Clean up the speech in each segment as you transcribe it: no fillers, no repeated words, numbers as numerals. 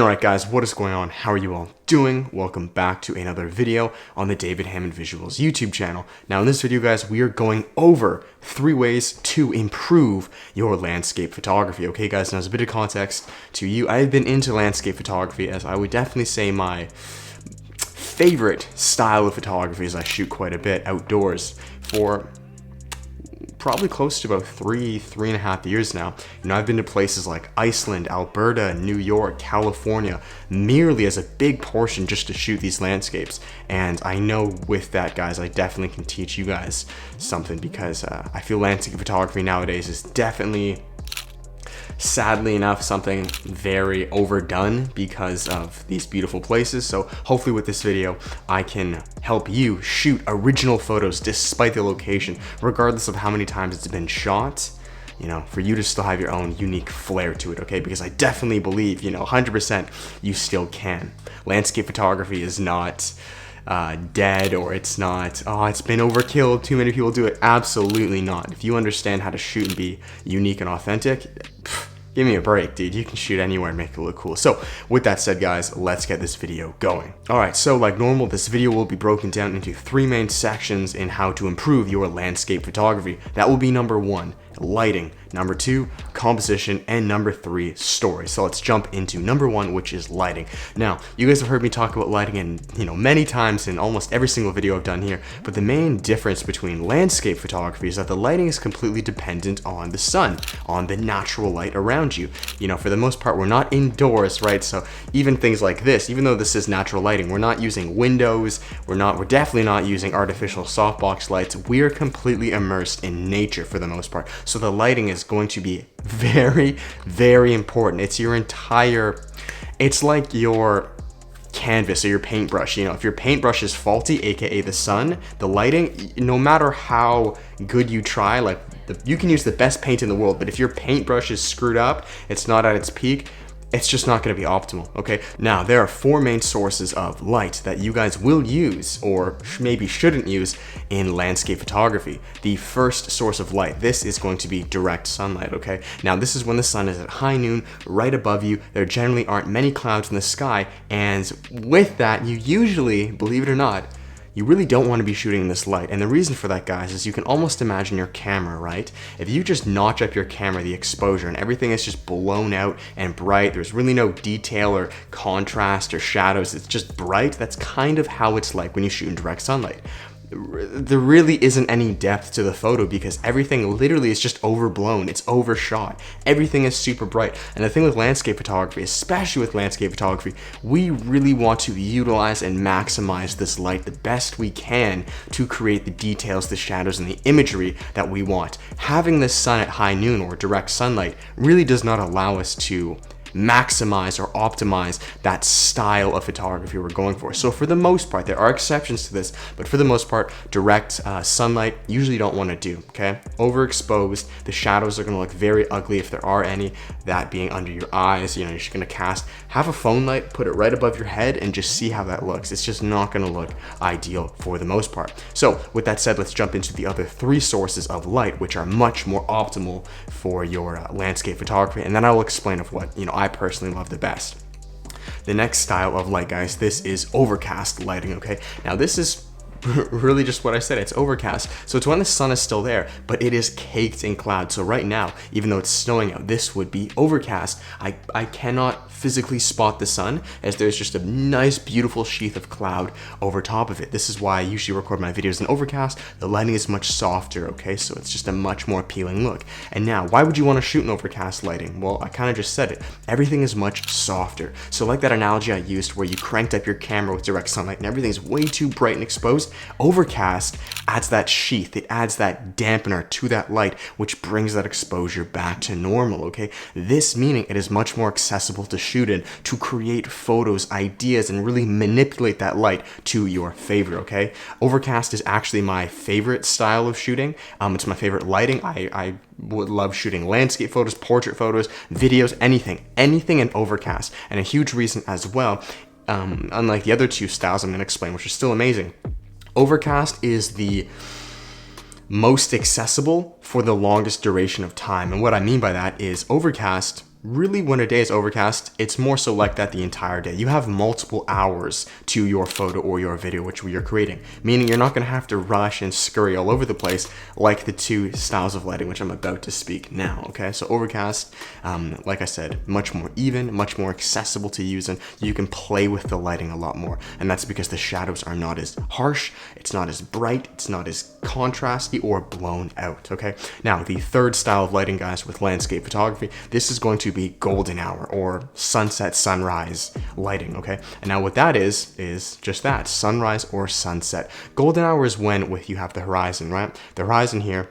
Alright guys, what is going on? How are you all doing? Welcome back to another video on the David Hammond Visuals YouTube channel. Now in this video guys, we are going over 3 ways to improve your landscape photography. Okay guys, now as a bit of context to you, I've been into landscape photography as I would definitely say my favorite style of photography is I shoot quite a bit outdoors for probably close to about three and a half years now. You know, I've been to places like Iceland, Alberta, New York, California, merely as a big portion just to shoot these landscapes. And I know with that, guys, I definitely can teach you guys something because I feel landscape photography nowadays is definitely, sadly enough, something very overdone because of these beautiful places. So hopefully with this video, I can help you shoot original photos despite the location, regardless of how many times it's been shot, you know, for you to still have your own unique flair to it, okay? Because I definitely believe, you know, 100% you still can. Landscape photography is not dead, or it's not, oh, it's been overkill, too many people do it. Absolutely not. If you understand how to shoot and be unique and authentic, give me a break, dude. You can shoot anywhere and make it look cool. So with that said, guys, let's get this video going. All right, so like normal, this video will be broken down into 3 main sections in how to improve your landscape photography. That will be number 1, lighting, number 2, composition, and number 3, story. So let's jump into number 1, which is lighting. Now, you guys have heard me talk about lighting in, you know, many times in almost every single video I've done here, but the main difference between landscape photography is that the lighting is completely dependent on the sun, on the natural light around you. You know, for the most part, we're not indoors, right? So even things like this, even though this is natural lighting, we're not using windows, we're definitely not using artificial softbox lights. We're completely immersed in nature for the most part. So the lighting is going to be very, very important. It's your entire, it's like your canvas or your paintbrush. You know, if your paintbrush is faulty, aka the sun, the lighting, no matter how good you try, like you can use the best paint in the world, but if your paintbrush is screwed up, it's not at its peak, it's just not going to be optimal, okay? Now, there are 4 main sources of light that you guys will use, or maybe shouldn't use, in landscape photography. The first source of light, this is going to be direct sunlight, okay? Now, this is when the sun is at high noon, right above you. There generally aren't many clouds in the sky, and with that, you usually, believe it or not, you really don't want to be shooting in this light. And the reason for that, guys, is you can almost imagine your camera, right? If you just notch up your camera, the exposure, and everything is just blown out and bright, there's really no detail or contrast or shadows, it's just bright, that's kind of how it's like when you shoot in direct sunlight. There really isn't any depth to the photo because everything literally is just overblown, it's overshot. Everything is super bright. And the thing with landscape photography, especially with landscape photography, we really want to utilize and maximize this light the best we can to create the details, the shadows, and the imagery that we want. Having the sun at high noon or direct sunlight really does not allow us to maximize or optimize that style of photography we're going for. So for the most part, there are exceptions to this, but for the most part, direct sunlight usually don't want to do, okay? Overexposed, the shadows are going to look very ugly if there are any, that being under your eyes. You know, you're just going to have a phone light, put it right above your head, and just see how that looks. It's just not going to look ideal for the most part. So with that said, let's jump into the other 3 sources of light, which are much more optimal for your landscape photography, and then I will explain of what, you know, I personally love the best. The next style of light, guys, this is overcast lighting, okay? Now this is really just what I said, it's overcast. So it's when the sun is still there, but it is caked in clouds. So right now, even though it's snowing out, this would be overcast. I cannot physically spot the sun as there's just a nice, beautiful sheath of cloud over top of it. This is why I usually record my videos in overcast. The lighting is much softer, okay? So it's just a much more appealing look. And now, why would you want to shoot in overcast lighting? Well, I kind of just said it. Everything is much softer. So like that analogy I used where you cranked up your camera with direct sunlight and everything's way too bright and exposed, overcast adds that sheath, it adds that dampener to that light, which brings that exposure back to normal, okay? This meaning it is much more accessible to shoot in, to create photos, ideas, and really manipulate that light to your favor, okay? Overcast is actually my favorite style of shooting. It's my favorite lighting. I would love shooting landscape photos, portrait photos, videos, anything in overcast. And a huge reason as well, unlike the other 2 styles I'm going to explain, which are still amazing, overcast is the most accessible for the longest duration of time. And what I mean by that is overcast really, when a day is overcast, it's more so like that the entire day. You have multiple hours to your photo or your video which you're creating, meaning you're not going to have to rush and scurry all over the place like the two styles of lighting which I'm about to speak now. Okay, so overcast, like I said, much more even, much more accessible to use, and you can play with the lighting a lot more, and that's because the shadows are not as harsh, it's not as bright, it's not as contrasty or blown out. Okay, now the third style of lighting, guys, with landscape photography, this is going to be golden hour or sunset sunrise lighting. Okay, and now what that is just that, sunrise or sunset. Golden hour is when you have the horizon, right? The horizon here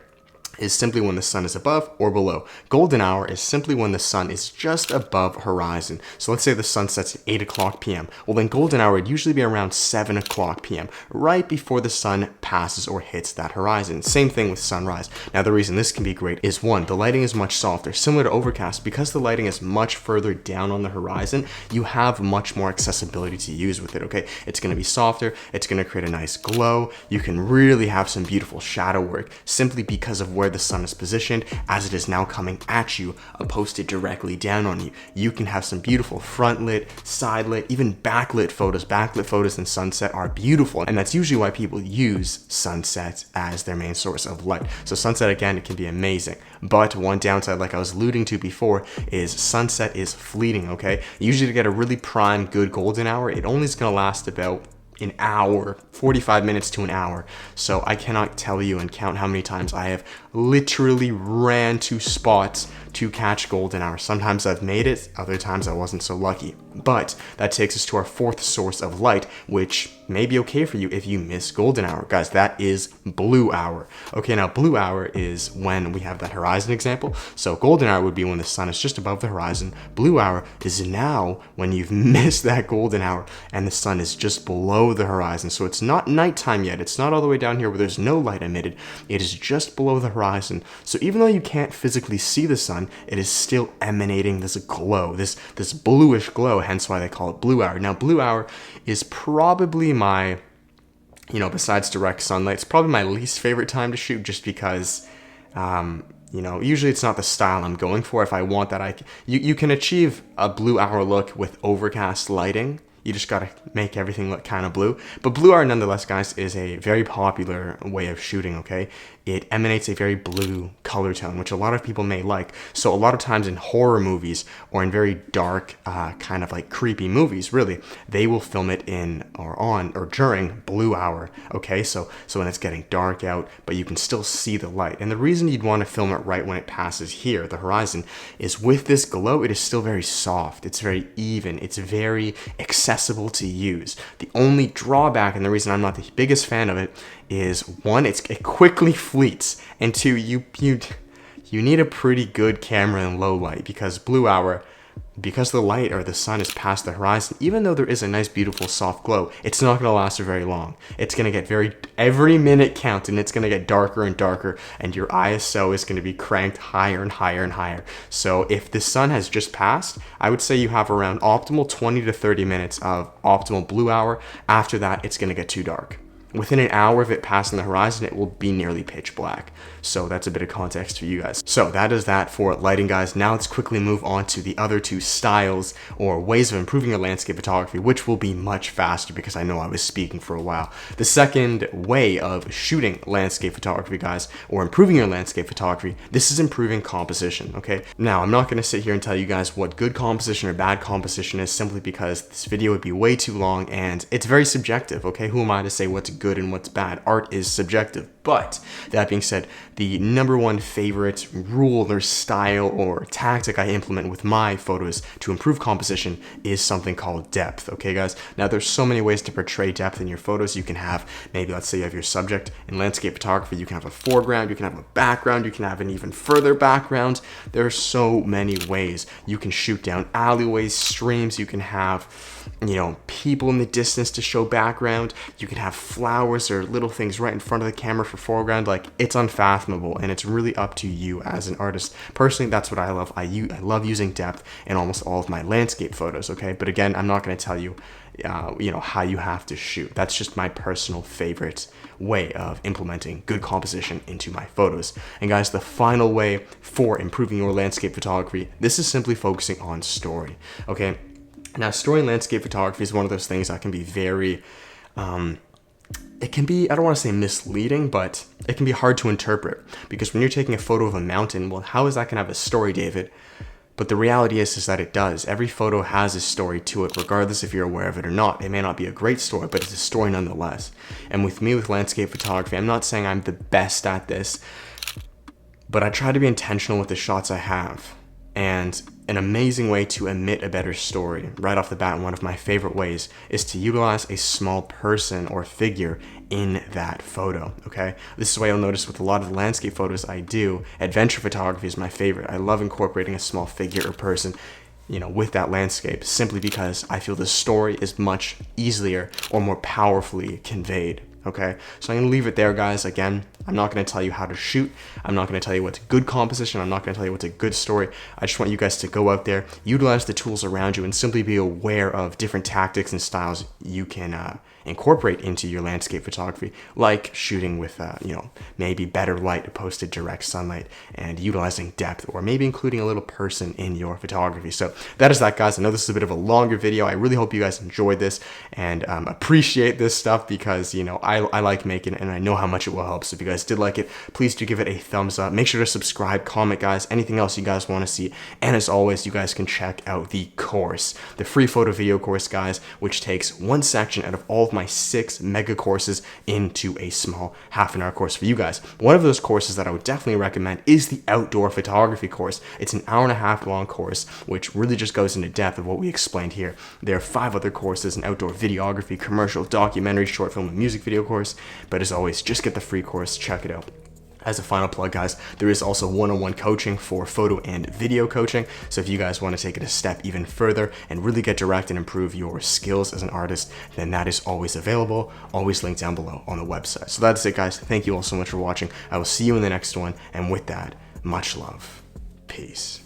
is simply when the sun is above or below. Golden hour is simply when the sun is just above horizon. So let's say the sun sets at 8 o'clock p.m. Well, then golden hour would usually be around 7 o'clock p.m., right before the sun passes or hits that horizon. Same thing with sunrise. Now, the reason this can be great is, one, the lighting is much softer. Similar to overcast, because the lighting is much further down on the horizon, you have much more accessibility to use with it, okay? It's gonna be softer, it's gonna create a nice glow, you can really have some beautiful shadow work simply because of where the sun is positioned, as it is now coming at you opposed to directly down on you. You can have some beautiful front lit, side lit, even backlit photos. Backlit photos in sunset are beautiful, and that's usually why people use sunsets as their main source of light. So sunset, again, it can be amazing, but one downside, like I was alluding to before, is sunset is fleeting. Okay, usually to get a really prime good golden hour, it only is going to last about an hour, 45 minutes to an hour. So I cannot tell you and count how many times I have literally ran to spots to catch golden hour. Sometimes I've made it, other times I wasn't so lucky. But that takes us to our fourth source of light, which may be okay for you if you miss golden hour. Guys, that is blue hour. Okay, now blue hour is when we have that horizon example. So golden hour would be when the sun is just above the horizon. Blue hour is now when you've missed that golden hour and the sun is just below the horizon. So it's not nighttime yet. It's not all the way down here where there's no light emitted. It is just below the horizon. So even though you can't physically see the sun, it is still emanating this glow, this bluish glow, hence why they call it blue hour. Now, blue hour is probably my, besides direct sunlight, it's probably my least favorite time to shoot, just because, usually it's not the style I'm going for. If I want that, you can achieve a blue hour look with overcast lighting. You just gotta make everything look kind of blue. But blue hour, nonetheless, guys, is a very popular way of shooting, okay? It emanates a very blue color tone, which a lot of people may like. So a lot of times in horror movies or in very dark, kind of like creepy movies, really, they will film it in or on or during blue hour, okay? So when it's getting dark out, but you can still see the light. And the reason you'd want to film it right when it passes here, the horizon, is with this glow, it is still very soft. It's very even. It's very accessible to use. The only drawback, and the reason I'm not the biggest fan of it, is one, it quickly fleets, and two, you need a pretty good camera in low light, because blue hour, because the light or the sun is past the horizon, even though there is a nice beautiful soft glow, it's not going to last for very long. It's going to get every minute count, and it's going to get darker and darker, and your ISO is going to be cranked higher and higher and higher. So if the sun has just passed, I would say you have around optimal 20 to 30 minutes of optimal blue hour. After that, it's going to get too dark. Within an hour of it passing the horizon, it will be nearly pitch black. So that's a bit of context for you guys. So that is that for lighting, guys. Now let's quickly move on to the other two styles or ways of improving your landscape photography, which will be much faster because I know I was speaking for a while. The second way of shooting landscape photography, guys, or improving your landscape photography, this is improving composition, okay? Now, I'm not gonna sit here and tell you guys what good composition or bad composition is, simply because this video would be way too long and it's very subjective, okay? Who am I to say what's good and what's bad? Art is subjective. But that being said, the number one favorite rule or style or tactic I implement with my photos to improve composition is something called depth, okay guys? Now there's so many ways to portray depth in your photos. You can have, maybe let's say you have your subject in landscape photography, you can have a foreground, you can have a background, you can have an even further background. There are so many ways. You can shoot down alleyways, streams, you can have, people in the distance to show background, you can have flowers flowers or little things right in front of the camera for foreground, like, it's unfathomable, and it's really up to you as an artist. Personally, that's what I love. I love using depth in almost all of my landscape photos, okay? But again, I'm not going to tell you, how you have to shoot. That's just my personal favorite way of implementing good composition into my photos. And guys, the final way for improving your landscape photography, this is simply focusing on story, okay? Now, story in landscape photography is one of those things that can be very, it can be, I don't want to say misleading, but it can be hard to interpret, because when you're taking a photo of a mountain, well, how is that going to have a story, David? But the reality is that it does. Every photo has a story to it, regardless if you're aware of it or not. It may not be a great story, but it's a story nonetheless. And with me, with landscape photography, I'm not saying I'm the best at this, but I try to be intentional with the shots I have. And an amazing way to emit a better story, right off the bat, one of my favorite ways, is to utilize a small person or figure in that photo, okay? This is why you'll notice with a lot of the landscape photos I do, adventure photography is my favorite. I love incorporating a small figure or person, with that landscape, simply because I feel the story is much easier or more powerfully conveyed. Okay, so I'm gonna leave it there, guys. Again, I'm not gonna tell you how to shoot. I'm not gonna tell you what's good composition. I'm not gonna tell you what's a good story. I just want you guys to go out there, utilize the tools around you, and simply be aware of different tactics and styles you can incorporate into your landscape photography, like shooting with, maybe better light opposed to direct sunlight, and utilizing depth, or maybe including a little person in your photography. So that is that, guys. I know this is a bit of a longer video. I really hope you guys enjoyed this and appreciate this stuff, because, I like making it, and I know how much it will help. So if you guys did like it, please do give it a thumbs up. Make sure to subscribe, comment, guys, anything else you guys want to see. And as always, you guys can check out the course, the free photo video course, guys, which takes one section out of all of my 6 mega courses into a small half-an-hour course for you guys. One of those courses that I would definitely recommend is the outdoor photography course. It's an hour-and-a-half long course, which really just goes into depth of what we explained here. There are 5 other courses: an outdoor videography, commercial, documentary, short film, and music video course. But as always, just get the free course, check it out. As a final plug, guys, there is also one-on-one coaching for photo and video coaching. So if you guys want to take it a step even further and really get direct and improve your skills as an artist, then that is always available, always linked down below on the website. So that's it, guys. Thank you all so much for watching. I will see you in the next one. And with that, much love. Peace.